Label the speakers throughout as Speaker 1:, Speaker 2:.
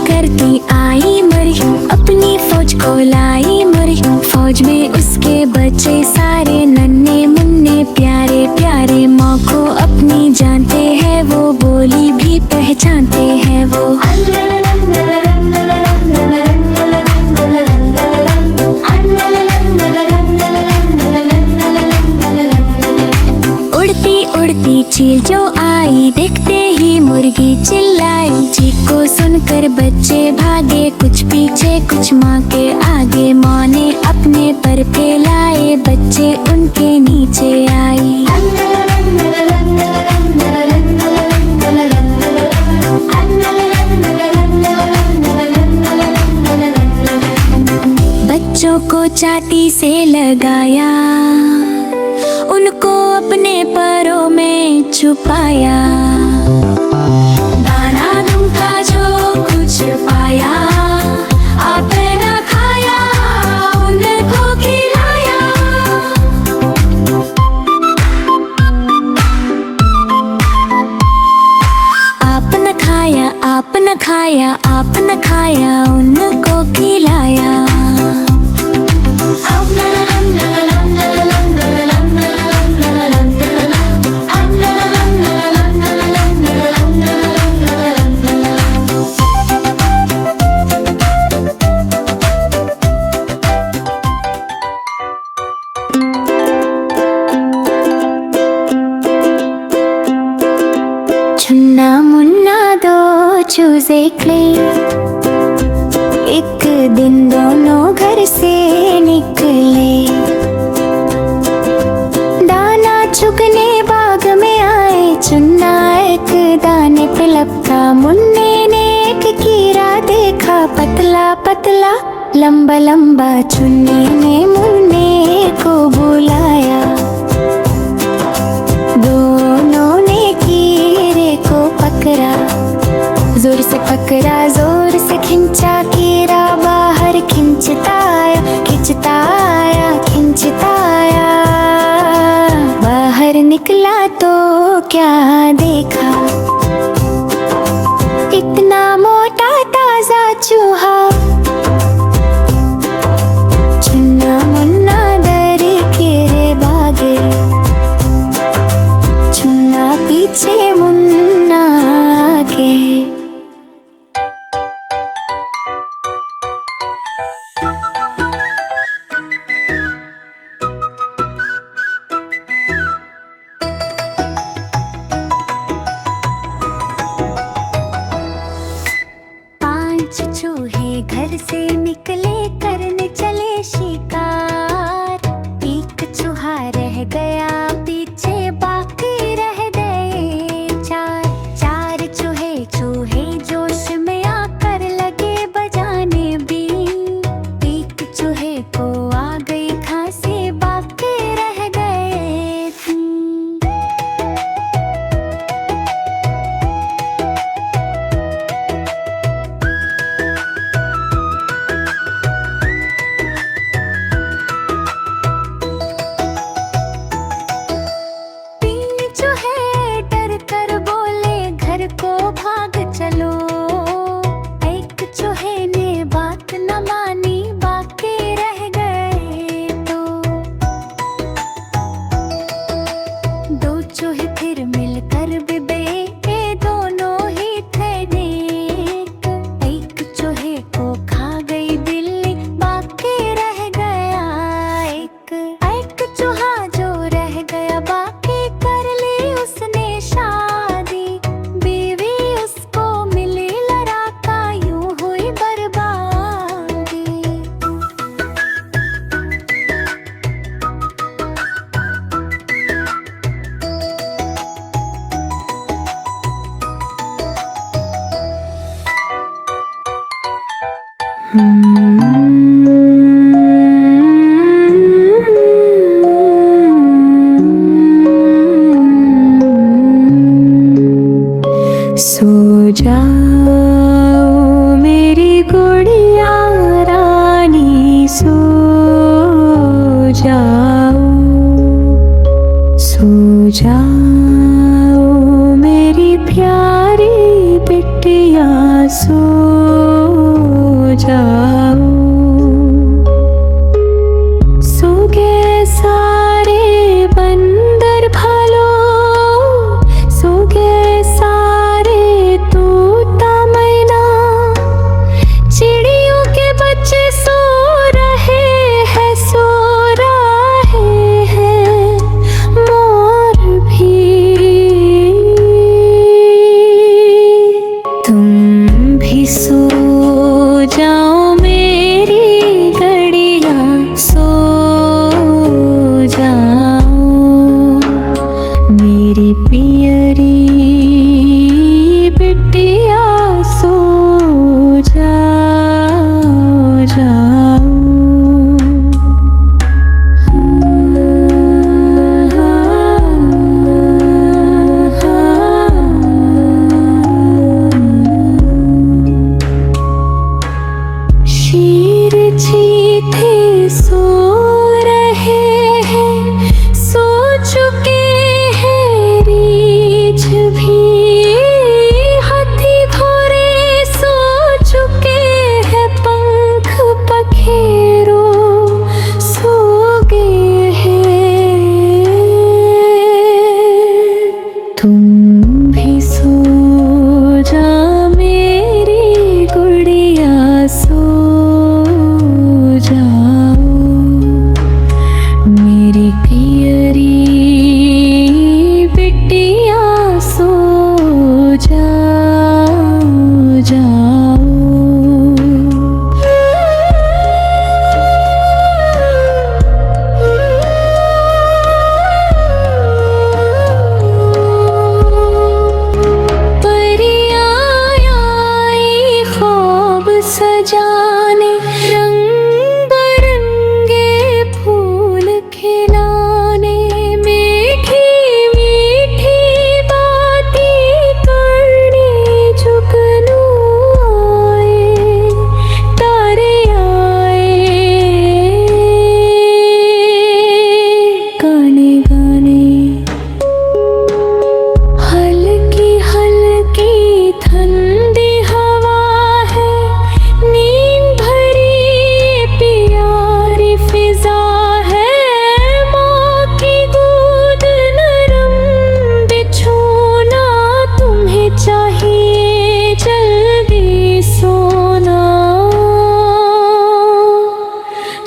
Speaker 1: करती आई मरी, अपनी फौज को लाई मरी। फौज में उसके बच्चे सारे नन्हे मुन्ने प्यारे प्यारे। माँ को अपनी जानते हैं वो, बोली भी पहचानते हैं वो। उड़ती उड़ती चील जो आई, देखते ही मुर्गी चिल्लाई। चीख को सुनकर बच्चे भागे, कुछ पीछे कुछ माँ के आगे। माँ ने अपने पर फैलाए, बच्चे उनके नीचे आई। बच्चों को चाटी से लगाया, उनको अपने परों में छुपाया। दाना दूंगा जो कुछ पाया, आपने खाया उनको खिलाया। आपने खाया आपने खाया आपने खाया उनको खिलाया। चुन्ना मुन्ना दो चूजे क्ले, एक दिन दोनों घर से निकले। दाना चुगने बाग में आए, चुन्ना एक दाने पे लपका। मुन्ने ने एक कीड़ा देखा, पतला पतला लंबा लंबा। चुन्ने ने मुन्ने को बुलाया, दोनों ने कीड़े को पकड़ा। जोर से पकड़ा जोर से खिंचा, कीड़ा बाहर खिंचता आया खिंचता आया खिंचता आया। बाहर निकला तो क्या देखा, इतना मोटा ताजा चूहा। चुन्ना मुन्ना डर के भागे, चुन्ना पीछे मुन्ना आगे। पांच चूहे घर से निकले, करने चले शिकार। एक चूहा रह गया पीछे, बाकी रह गए चार। चार चूहे चूहे जोश में आकर लगे बजाने बीन। एक चूहे को आ गई खांसी, बाकी रह गए तीन। को भाग चलो, एक चूहे ने बात न मानी, बाकी रह गए तो। दो चूहे फिर मिलकर बिबे, दोनों ही थे नेक। एक चूहे को खा गई बिल्ली, बाकी रह गया एक। एक चूहा जो रह गया बाकी, कर ली उसने शादी। सो जाओ मेरी गुड़िया रानी, सो जाओ मेरी प्यारी बिटिया, सो जाओ। सो गए सारे बंदर भालो, सो गए सारे तोता मैना, चिड़ियों के बच्चे सो रहे हैं, सो रहे हैं, मोर भी। तुम भी सो जाओ मेरी गड़िया, सो जाओ मेरी पियरी बिटिया, सो जाओ जाओ। शीर चीते सो रहे हैं, सो चुके हैं रीछ भी, हाथी घोड़े सो चुके हैं, पंख पखेरो सो गए हैं। तुम भी सो जा मेरी गुड़िया, सो जाओ मेरी पियरी बिटिया, सो जाओ जाओ। परियां आई ख्वाब सजाने, रंग बरंगे फूल खिलाने, मीठी मीठी बातें करने, जुगनू आए, तारे आए, गाने गाने। हल्की हल्की ठंडी हवा है, नींद भरी प्यारी फिजा है, माँ की गोद नरम बिछोना, तुम्हें चाहिए जल्दी सोना।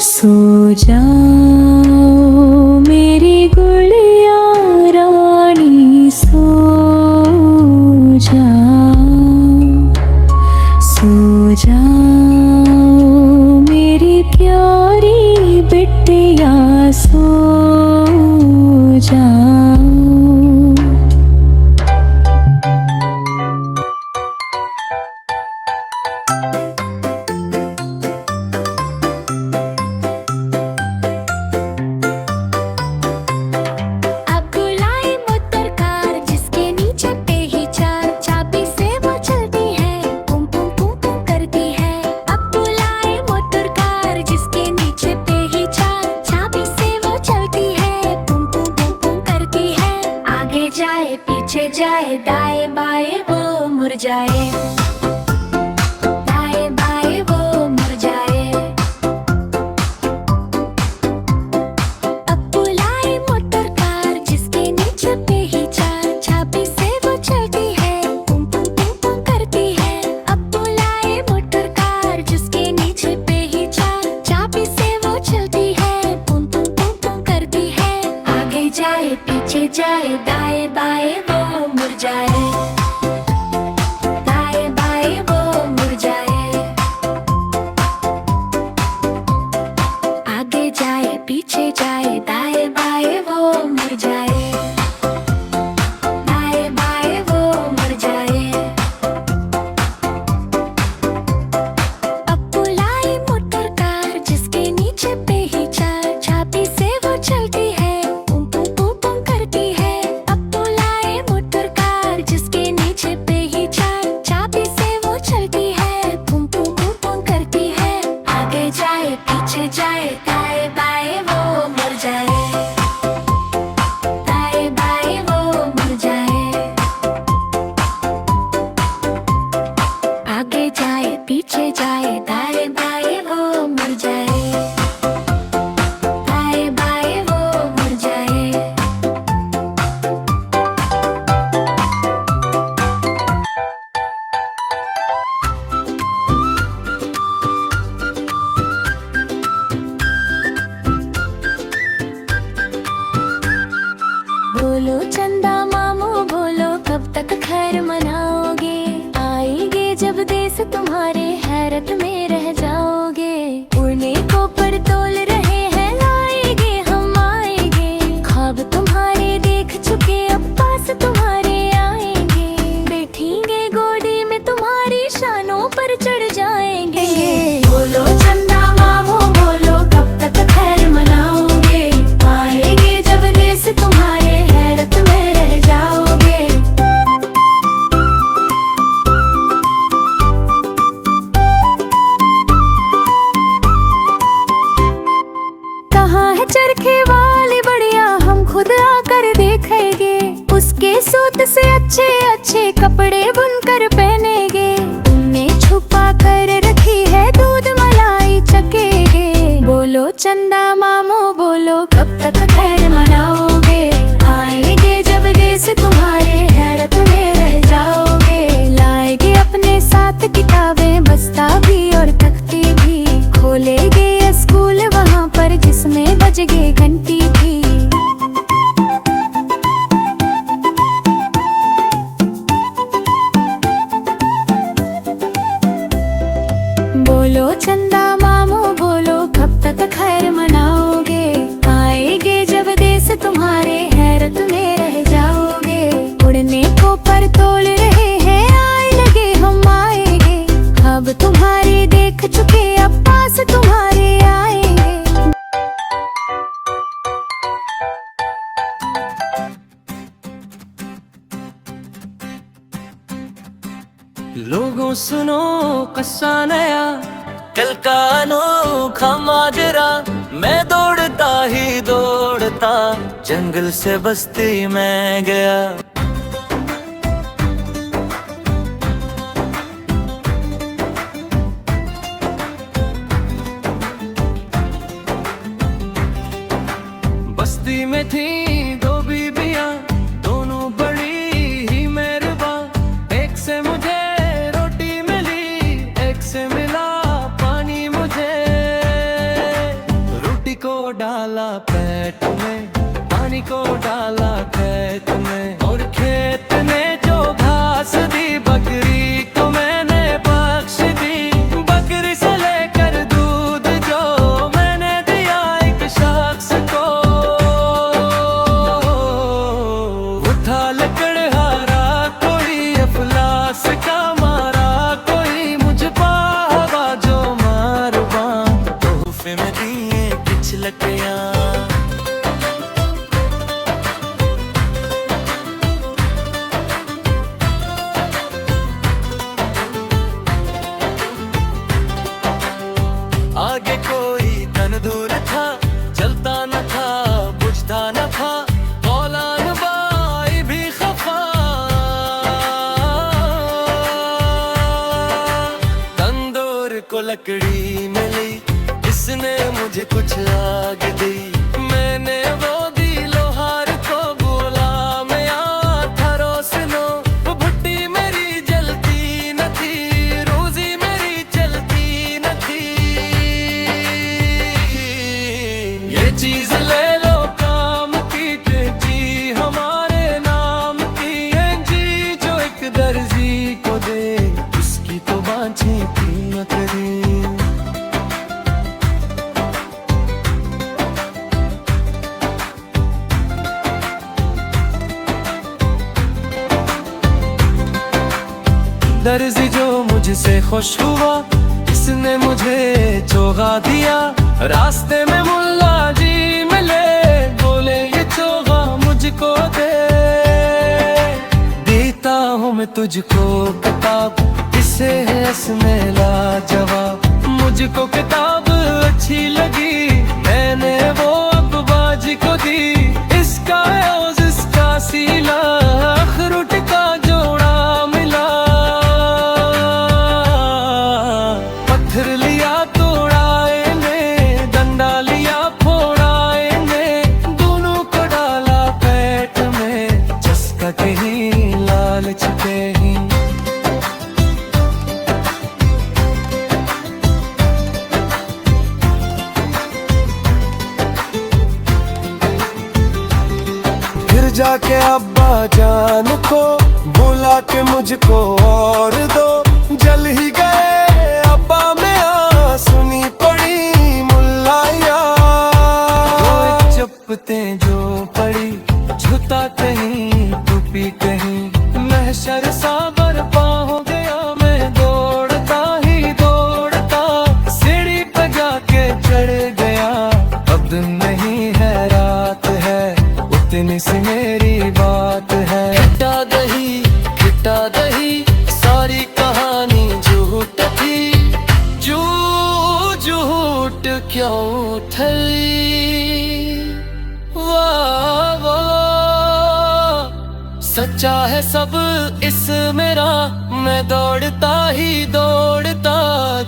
Speaker 1: सो जाओ मेरी गुड़िया रानी, सो जाओ, सो जाओ मेरी प्यारी बिटिया, सो जाओ। अब बुलाए मोटर कार, जिसके नीचे पे ही चार चाबी से वो चलती है, पुम पुम पुम पुम करती है। अब बुलाए मोटर कार, जिसके नीचे पे ही चार चाबी से वो चलती है, पुम पुम पुम पुम करती है। जाए पीछे जाए दाएं बाएं वो मुड़ जाए दाएं बाएं वो मुड़ जाए बोलो चंदा मामू बोलो कब तक खैर मनाओगे आएंगे जब देश तुम्हारे हैरत में रह जाओगे उड़ने को पर तोल रहे हैं आएंगे हम आएंगे ख्वाब तुम्हारे देख चुके अब पास तुम्हारे आएंगे बैठेंगे गोदी में तुम्हारी शानों पर चढ़ जाएंगे बोलो चंदा मामू बोलो कब तक खैर मनाओगे आएंगे जब देश तुम्हारे हैरत में रह जाओगे कहाँ है चरखे वाली बढ़िया हम खुद आकर देखेंगे उसके सूत से अच्छे अच्छे कपड़े बुनकर पहनेंगे तुमने छुपा कर रखी है दूध मलाई चखेंगे बोलो चंदा मामू बोलो कब तक खैर मनाओगे आएंगे जब देश तुम्हारे हैरत में रह जाओगे लाएंगे अपने साथ किताबें बस्ता भी और तख्ती भी खोलेंगे ये स्कूल वहाँ पर जिसमें बजेगी घंटी भी बोलो चंदा मामू बोलो कब तक खैर मनाओगे आएंगे जब देश तुम्हारे हैरत में रह जाओगे उड़ने को पर तोल रहे हैं आए लगे हम आएंगे अब तुम्हारे देख चुके अब पास तुम्हारे आएंगे
Speaker 2: लोगों सुनो कस्सा नया कल का अनोखा माजरा मैं दौड़ता ही दौड़ता जंगल से बस्ती में गया बस्ती में थी दो बीबियां दोनों बड़ी ही मेहरबान एक से मुझे रोटी मिली एक से मिला पानी मुझे रोटी को डाला पेट में पानी को डाला खेत में और खेत में जो घास दी बकरी को मैंने बख्श दी बकरी से लेकर दूध जो मैंने दिया एक शख्स को उठा लकड़हारा कोई अफलास का मारा कोई मुझ पावा जो मारवा तोहफे में दिए कुछ लकड़ियां आगे कोई तंदूर था जलता न था बुझता न था औलाद बाई भी खफा तंदूर को लकड़ी मिली इसने मुझे कुछ आग दी मैंने वो दी लोहार को बोला मैं था रोशनो वो भट्टी मेरी जलती न थी रोजी मेरी चलती न थी ये चीज ले लो काम की जी हमारे नाम की है जी जो एक दर्जी को दे उसकी तो बांझी कीमत दी दर्जी जो मुझसे खुश हुआ इसने मुझे चोगा दिया रास्ते में मुल्ला जी मिले बोले ये चोगा मुझको दे देता हूँ मैं तुझको किताब इसे है इसमें लाजवाब मुझको किताब अच्छी लगी मैंने वो अब्बाजी को दी इसका औज इसका सीला अखरोट का जोड़ा मिला जाके अब्बा जान को बुला के मुझको और दो। जल ही गए अब्बा में सुनी पड़ी मुल्लाया। दो चप्पतें जो पड़ी झुता कहीं टूपी कहीं, महशर सा बरपा हो गया। मैं दौड़ता ही दौड़ता सीढ़ी पे जाके चढ़ गया। अब दिन नहीं है रात है, उतनी सी मेरी बात है। खिटा दही सारी कहानी झूठ थी, झूठ क्यों थी। वाह वाह सच्चा है सब इस मेरा। मैं दौड़ता ही दौड़ता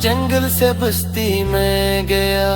Speaker 2: जंगल से बस्ती में गया।